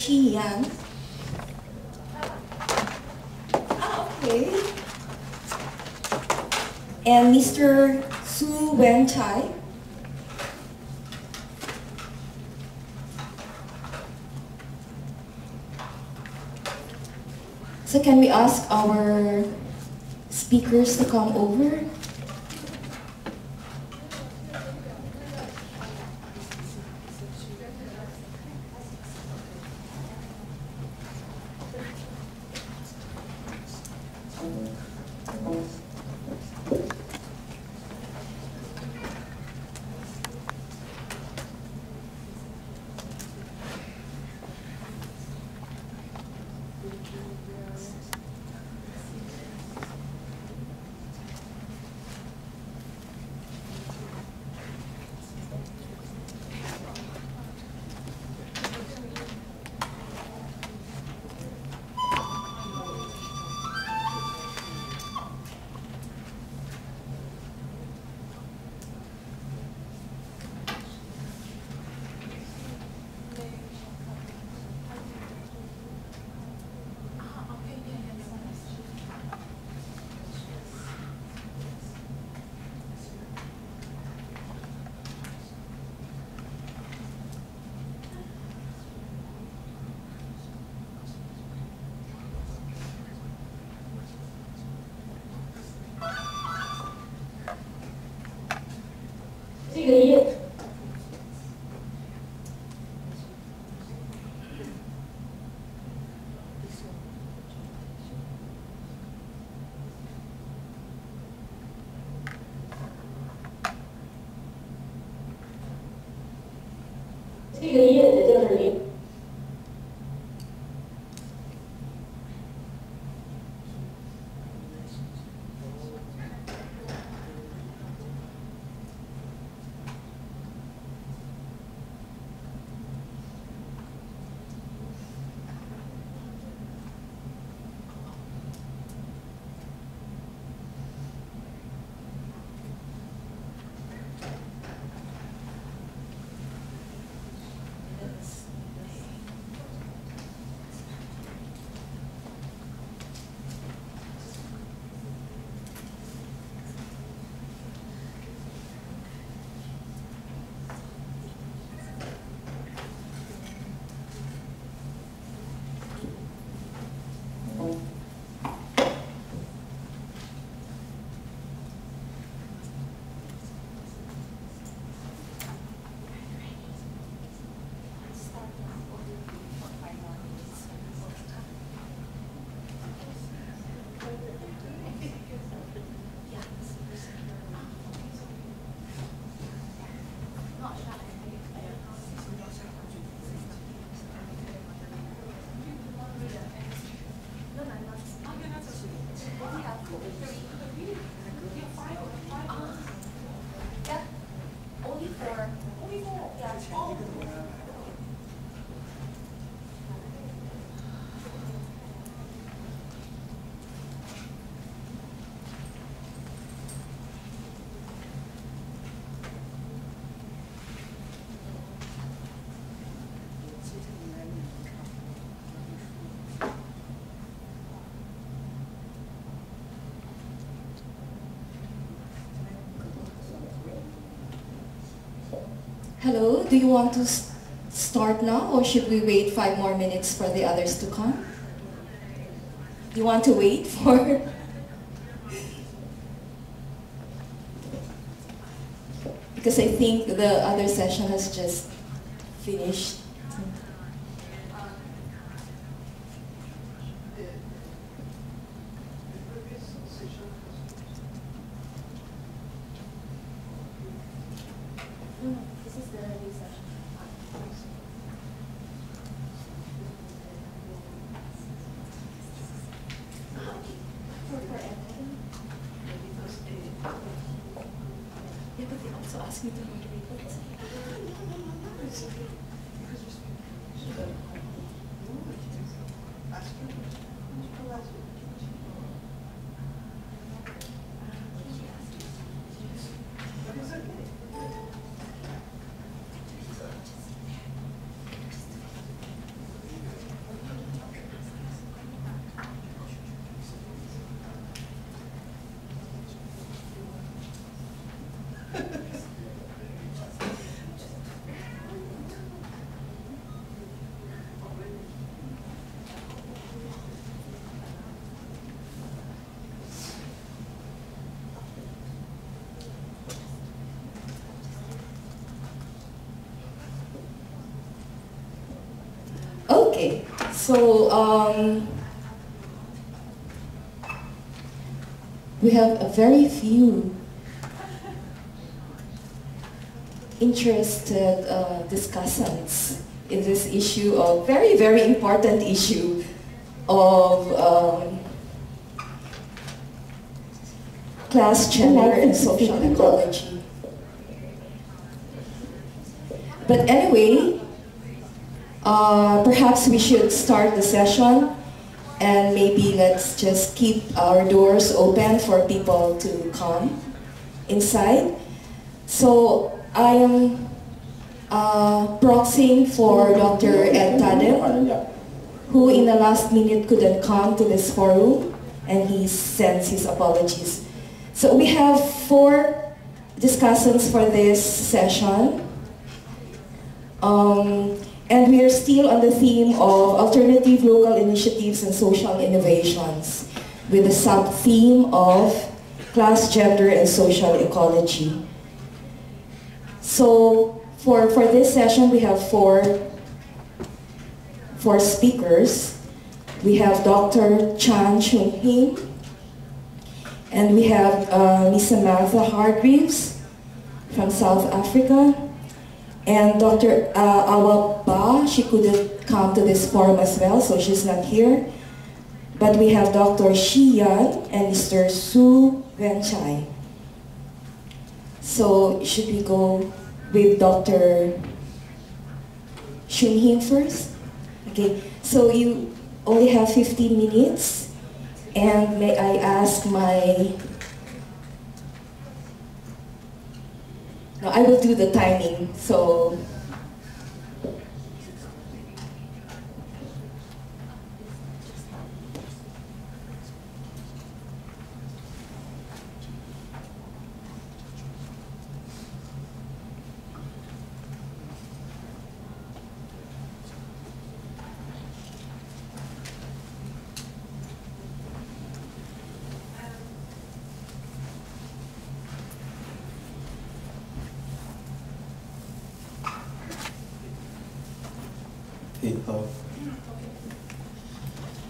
Shi Yan. Okay. And Mr. Wencai. So can we ask our speakers to come over? Hello, do you want to start now or should we wait 5 more minutes for the others to come? You want to wait for? Because I think the other session has just finished. Okay, so we have a very few interested discussants in this issue of very, very important issue of class, gender, and social ecology. But anyway, perhaps we should start the session, and maybe let's just keep our doors open for people to come inside. So I am proxying for Dr. Ed Tadem, who in the last minute couldn't come to this forum, and he sends his apologies. So we have 4 discussants for this session. And we are still on the theme of alternative local initiatives and social innovations, with the sub-theme of class, gender, and social ecology. So for this session, we have four speakers. We have Dr. Shun-hing, and we have Miss Samantha Hargreaves from South Africa, and Dr. Awa Ba. She couldn't come to this forum as well, so she's not here. But we have Dr. Shi Yan and Mr. Wencai. So should we go with Dr. Shun-hing first? Okay, so you only have 15 minutes, and may I ask my... No, I will do the timing, so...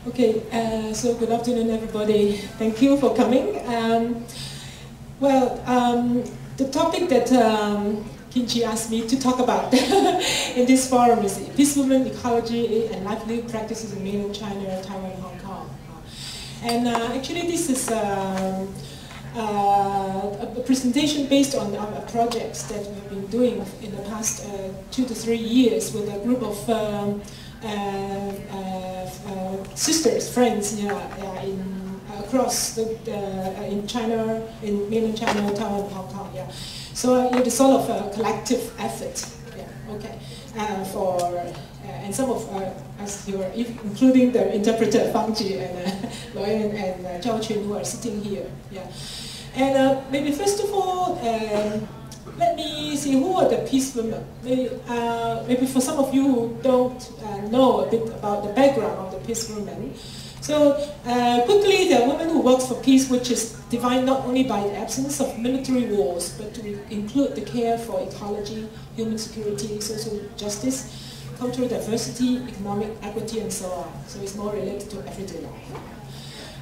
Okay, so good afternoon, everybody. Thank you for coming. The topic that Kinchi asked me to talk about in this forum is peace movement, ecology, and livelihood practices in mainland China, Taiwan, and Hong Kong. And actually, this is a presentation based on our projects that we've been doing in the past 2 to 3 years with a group of sisters, friends, across in China, in mainland China, Taiwan, Hong Kong. Yeah, so it is sort of a collective effort. Yeah, okay, and some of us here, including the interpreter Fang Ji and Loyan and Zhao Chun, who are sitting here. Yeah, and maybe first of all. Let me see, who are the peace women? Maybe for some of you who don't know a bit about the background of the peace women. So quickly, there are women who work for peace, which is defined not only by the absence of military wars, but to include the care for ecology, human security, social justice, cultural diversity, economic equity, and so on. So it's more related to everyday life.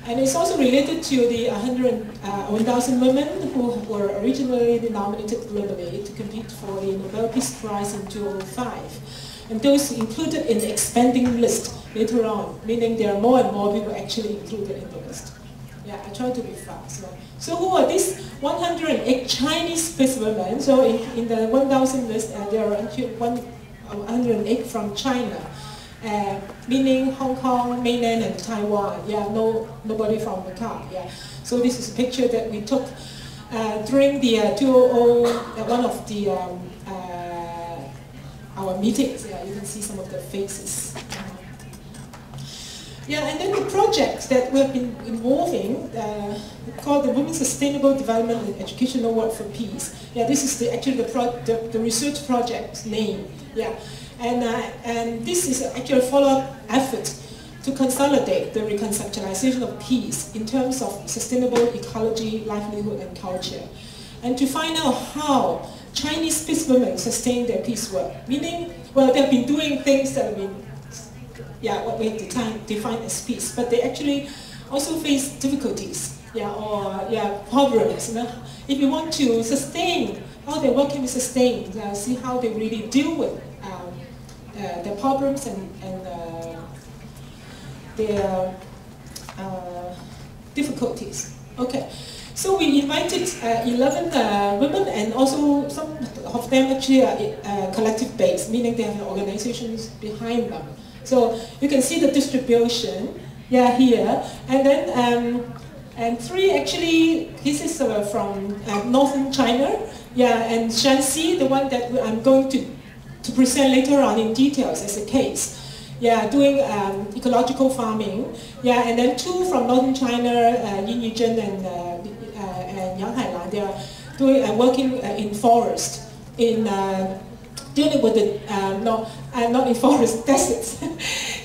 And it's also related to the 1,000 women who were originally nominated globally to compete for the Nobel Peace Prize in 2005. And those included in the expanding list later on, meaning there are more and more people actually included in the list. Yeah, I try to be fast. So who are these 108 Chinese peace women? So in the 1,000 list, there are actually 108 from China. Meaning Hong Kong, Mainland, and Taiwan. Yeah, nobody from Macau. Yeah, so this is a picture that we took during the 2000, one of the our meetings. Yeah, you can see some of the faces. Yeah, and then the projects that we have been involving, called the Women's Sustainable Development and Educational Work for Peace. Yeah, this is actually the research project's name. Yeah. And this is actually a follow-up effort to consolidate the reconceptualization of peace in terms of sustainable ecology, livelihood, and culture, and to find out how Chinese peace women sustain their peace work. Meaning, well, they've been doing things that have been what we define as peace, but they actually also face difficulties, or problems. You know? If you want to sustain, how their work can be sustained, see how they really deal with the problems and their difficulties. Okay, so we invited 11 women, and also some of them actually are collective-based, meaning they have organizations behind them. So you can see the distribution, here, and then and 3 actually, this is from northern China, and Shanxi, the one that I'm going to present later on in details as a case. Doing ecological farming. And then 2 from northern China, Yin Yizhen and Yang Hailan. They are doing working in forest, in dealing with the not in forest, deserts,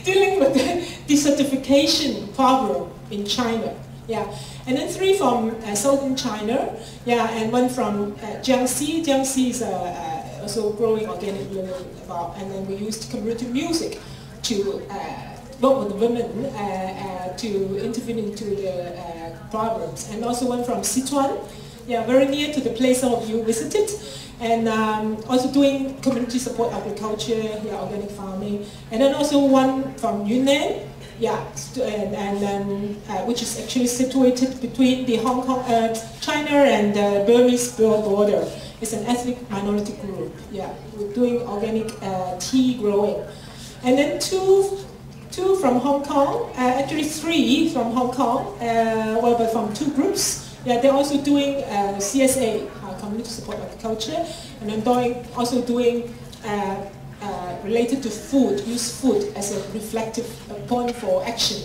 dealing with the desertification problem in China. And then 3 from southern China. And 1 from Jiangxi. Jiangxi is also growing organic living about, and then we used community music to work with the women to intervene into the problems. And also 1 from Sichuan, very near to the place some of you visited, and also doing community support agriculture, organic farming. And then also 1 from Yunnan, and then which is actually situated between the Hong Kong, China and the Burmese border. It's an ethnic minority group. We're doing organic tea growing. And then 2 from Hong Kong, actually 3 from Hong Kong, but from 2 groups. They're also doing CSA, community support agriculture, and then also doing related to food, use food as a reflective point for action.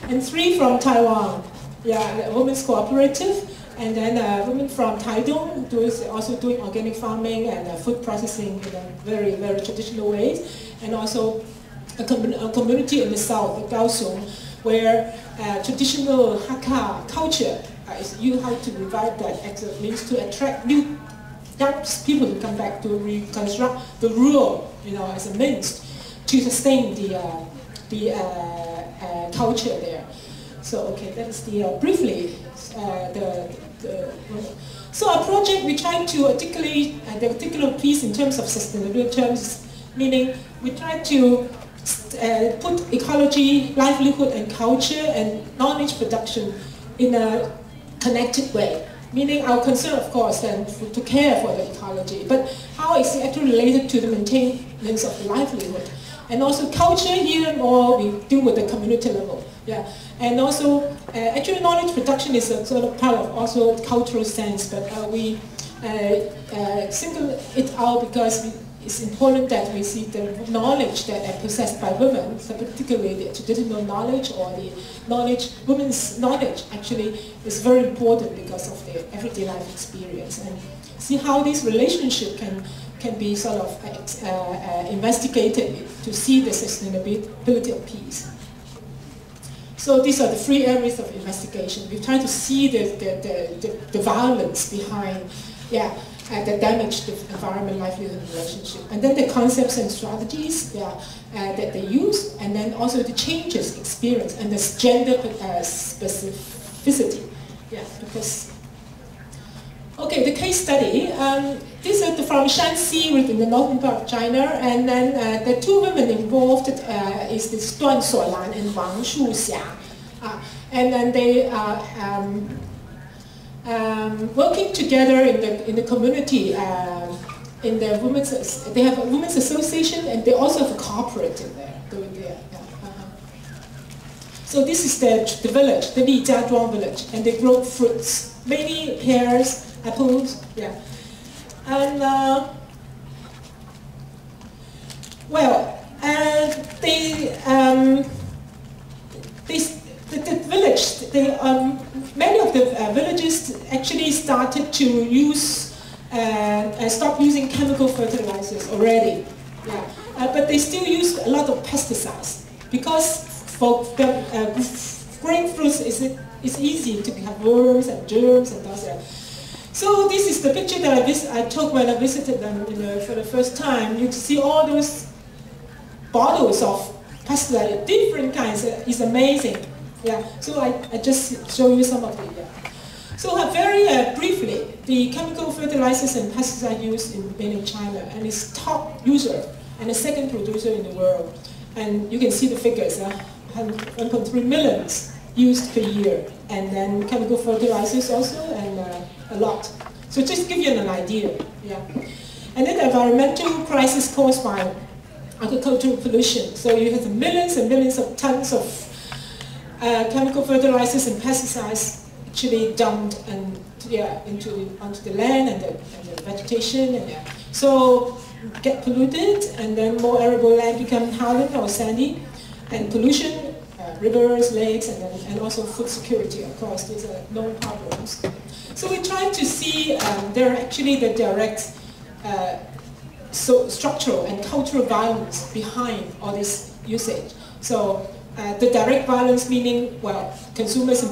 And 3 from Taiwan, a women's cooperative, and then women from Taidong also doing organic farming and food processing in a very, very traditional ways, and also a community in the south, Kaohsiung, where traditional Hakka culture is how to revive that as a means to attract new young people to come back to reconstruct the rural, as a means to sustain the culture there. So okay, that is the briefly So our project, we try to articulate the particular piece in terms of sustainability terms, meaning we try to put ecology, livelihood and culture and knowledge production in a connected way. Meaning our concern, of course, then to care for the ecology, but how is it actually related to the maintenance of the livelihood? And also culture here more, we deal with the community level. And also, actually knowledge production is a sort of part of also cultural sense, but we single it out because it's important that we see the knowledge that are possessed by women, so particularly the traditional knowledge or the knowledge, women's knowledge actually is very important because of their everyday life experience. And see how this relationship can be sort of investigated to see the sustainability of peace. So these are the 3 areas of investigation. We try to see the violence behind, the damage to the environment, livelihood, relationship, and then the concepts and strategies that they use, and then also the changes experienced and the gender specificity. Because okay, the case study. This is from Shanxi, in the northern part of China, and then the 2 women involved is this Duan Suolan and Wang Shuxia, and then they are working together in the community. In the they have a women's association, and they also have a cooperative there. So this is the village, the Lijiazhuang village, and they grow fruits, many pears, apples, and the village, many of the villages actually started to use stop using chemical fertilizers already. But they still use a lot of pesticides because for growing fruits it's easy to have worms and germs and those. So this is the picture that I took when I visited them for the first time. You see all those bottles of pesticide, different kinds, is amazing. Yeah, so I just show you some of the. So very briefly, the chemical fertilizers and pesticides used in mainland China, and its top user and the second producer in the world. And you can see the figures, 1.3 million used per year, and then chemical fertilizers also, and a lot. So just give you an idea, yeah. And then the environmental crisis caused by agricultural pollution. So you have millions and millions of tons of chemical fertilizers and pesticides actually dumped and onto the land and the vegetation, and so get polluted, and then more arable land become hardened or sandy, and pollution, rivers, lakes, and also food security. Of course, these are known problems. So we try to see there are actually the direct structural and cultural violence behind all this usage. So the direct violence meaning, well, consumers